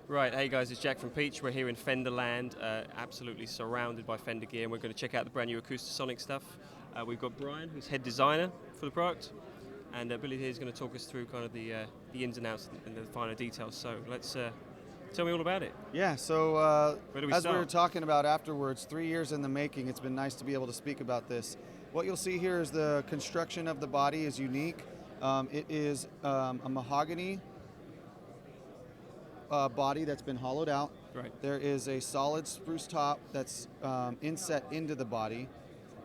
Right, hey guys, it's Jack from Peach. We're here in Fender land, absolutely surrounded by Fender gear, and we're going to check out the brand new Acoustasonic stuff. We've got Brian, who's head designer for the product, and Billy here is going to talk us through kind of the ins and outs and the finer details. So let's tell me all about it. Yeah, so Where do we as start? we were talking about afterwards, 3 years in the making, it's been nice to be able to speak about this. What you'll see here is the construction of the body is unique. It is a mahogany body that's been hollowed out. Right. There is a solid spruce top that's inset into the body.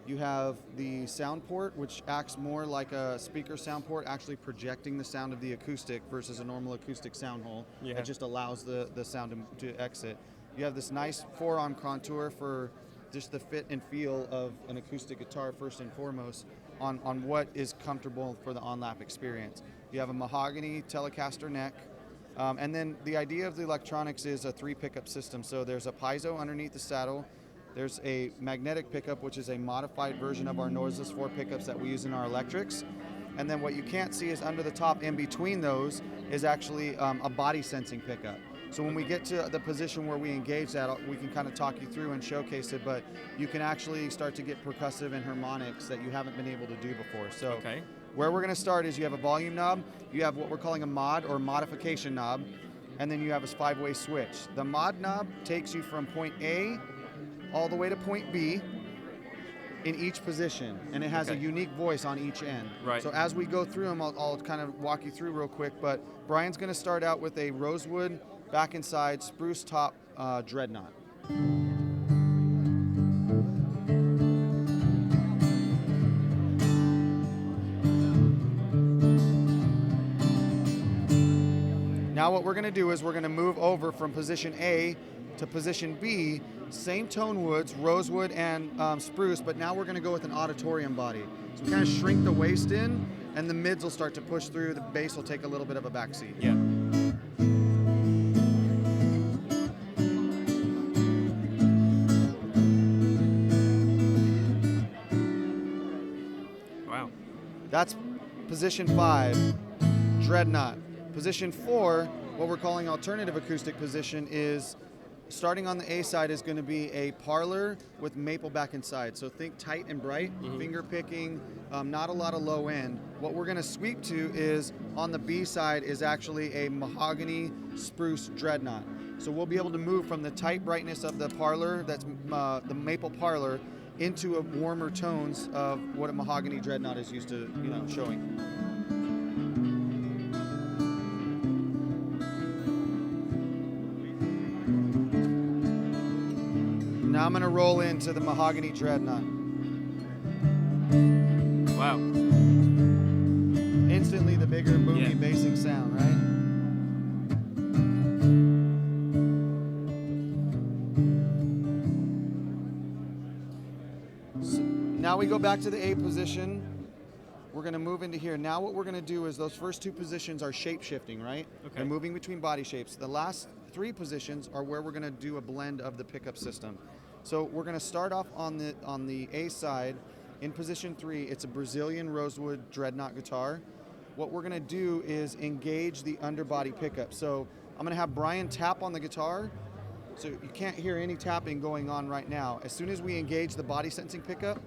You have the sound port, which acts more like a speaker sound port, actually projecting the sound of the acoustic versus a normal acoustic sound hole. Yeah. It just allows the sound to exit. You have this nice forearm contour for just the fit and feel of an acoustic guitar first and foremost on what is comfortable for the on-lap experience. You have a mahogany Telecaster neck. And then the idea of the electronics is a 3 pickup system. So there's a piezo underneath the saddle. There's a magnetic pickup, which is a modified version of our noiseless 4 pickups that we use in our electrics. And then what you can't see is under the top in between those is actually a body sensing pickup. So when we get to the position where we engage that, we can kind of talk you through and showcase it, but you can actually start to get percussive and harmonics that you haven't been able to do before. So Okay. Where we're going to start is you have a volume knob, you have what we're calling a mod or modification knob, and then you have a 5-way switch. The mod knob takes you from point A all the way to point B in each position, and it has a unique voice on each end. Right. So as we go through them, I'll kind of walk you through real quick, but Brian's going to start out with a rosewood back and side spruce top dreadnought. Now what we're going to do is we're going to move over from position A to position B, same tone woods, rosewood and spruce, but now we're going to go with an auditorium body. So we kind of shrink the waist in, and the mids will start to push through, the bass will take a little bit of a backseat. Yeah. Wow. That's position 5, dreadnought. Position 4, what we're calling alternative acoustic position, is starting on the A side is going to be a parlor with maple back and side. So think tight and bright, finger picking, not a lot of low end. What we're going to sweep to is on the B side is actually a mahogany spruce dreadnought. So we'll be able to move from the tight brightness of the parlor, that's the maple parlor, into a warmer tones of what a mahogany dreadnought is used to, showing. Now I'm going to roll into the mahogany dreadnought. Wow. Instantly the bigger, boomy, bassing sound, right? So now we go back to the A position. We're going to move into here. Now what we're going to do is those first 2 positions are shape shifting, right? Okay. They're moving between body shapes. The last 3 positions are where we're going to do a blend of the pickup system. So we're going to start off on the A side. In position 3, it's a Brazilian rosewood dreadnought guitar. What we're going to do is engage the underbody pickup. So I'm going to have Brian tap on the guitar. So you can't hear any tapping going on right now. As soon as we engage the body sensing pickup,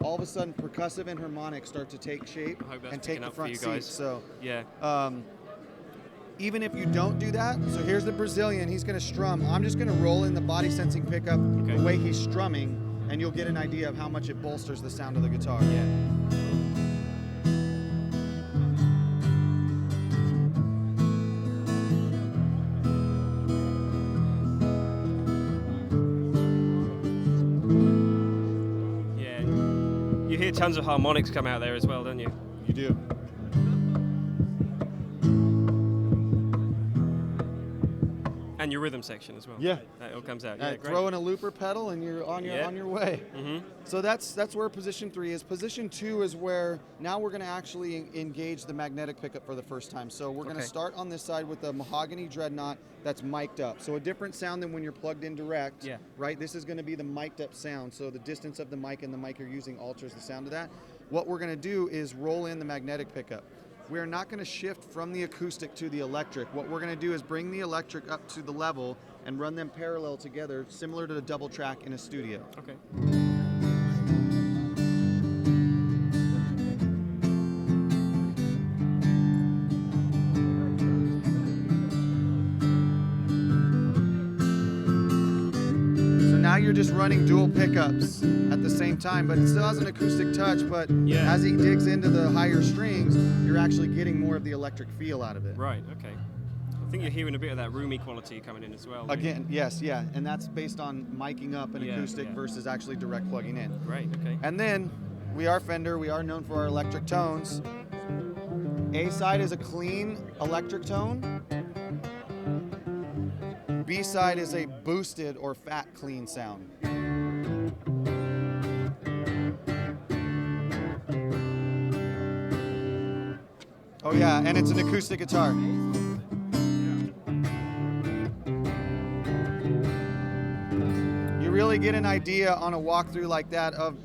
all of a sudden percussive and harmonics start to take shape and take the front seat. So yeah. Even if you don't do that, so here's the Brazilian, he's going to strum. I'm just going to roll in the body sensing pickup the way he's strumming, and you'll get an idea of how much it bolsters the sound of the guitar. Yeah. You hear tons of harmonics come out there as well, don't you? You do. And your rhythm section as well. Yeah. That all comes out. Yeah, great. Throw in a looper pedal and you're on your way. Mm-hmm. So that's where position 3 is. Position 2 is where now we're going to actually engage the magnetic pickup for the first time. So we're going to start on this side with a mahogany dreadnought that's mic'd up. So a different sound than when you're plugged in direct. Yeah. Right? This is going to be the mic'd up sound. So the distance of the mic and the mic you're using alters the sound of that. What we're going to do is roll in the magnetic pickup. we're not going to shift from the acoustic to the electric. What we're going to do is bring the electric up to the level and run them parallel together, similar to the double track in a studio. Okay. Now you're just running dual pickups at the same time, but it still has an acoustic touch, but Yeah. as he digs into the higher strings, you're actually getting more of the electric feel out of it. Right, okay. I think you're hearing a bit of that roomy quality coming in as well. Again, yes, yeah, and that's based on miking up an Yeah, acoustic yeah. versus actually direct plugging in. Great, okay. And then, we are Fender, we are known for our electric tones. A side is a clean electric tone. B side is a boosted or fat clean sound. Oh yeah, and it's an acoustic guitar. You really get an idea on a walkthrough like that of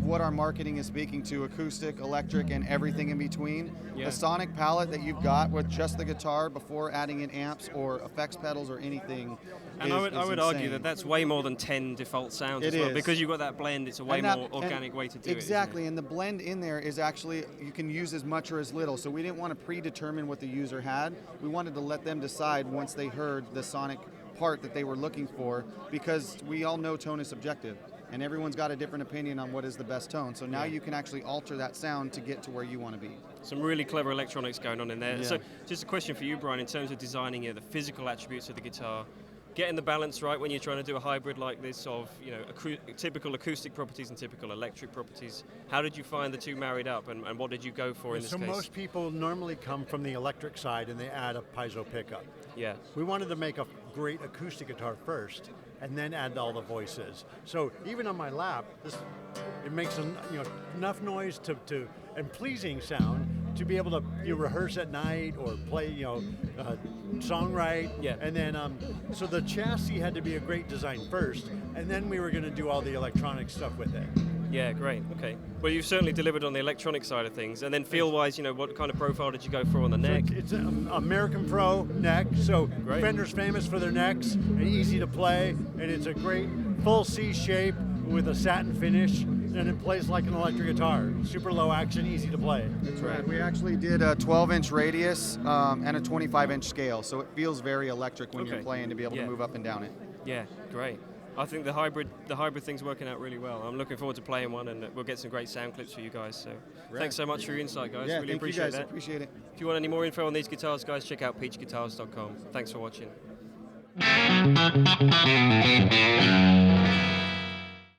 what our marketing is speaking to: acoustic, electric, and everything in between. Yeah. The sonic palette that you've got with just the guitar before adding in amps or effects pedals or anything. And I would argue that that's way more than 10 default sounds It as well. is. Because you've got that blend, it's a way And that- more organic way to do exactly, it. and the blend in there is actually, you can use as much or as little. So we didn't want to predetermine what the user had. We wanted to let them decide once they heard the sonic part that they were looking for, because we all know tone is subjective, and everyone's got a different opinion on what is the best tone. So now you can actually alter that sound to get to where you want to be. Some really clever electronics going on in there. Yeah. So just a question for you, Brian, in terms of designing the physical attributes of the guitar, getting the balance right when you're trying to do a hybrid like this of typical acoustic properties and typical electric properties. How did you find the two married up, and what did you go for in this So case? most people normally come from the electric side and they add a piezo pickup. Yeah. We wanted to make a great acoustic guitar first and then add all the voices. So even on my lap, it makes enough noise and pleasing sound to be able to rehearse at night or play songwrite. Yeah. And then so the chassis had to be a great design first, and then we were going to do all the electronic stuff with it. Yeah, great. Okay. Well, you've certainly delivered on the electronic side of things. And then feel-wise, what kind of profile did you go for on the neck? It's an American Pro neck, so Great. Fender's famous for their necks, and easy to play, and it's a great full C shape with a satin finish, and it plays like an electric guitar. Super low action, easy to play. That's right. We actually did a 12-inch radius and a 25-inch scale, so it feels very electric when you're Okay. playing to be able Yeah. to move up and down it. Yeah, great. I think the hybrid thing's working out really well. I'm looking forward to playing one, and we'll get some great sound clips for you guys. So thanks so much for your insight, guys. Yeah, Really thank appreciate you guys. that. Appreciate it. If you want any more info on these guitars, guys, check out peachguitars.com. Thanks for watching.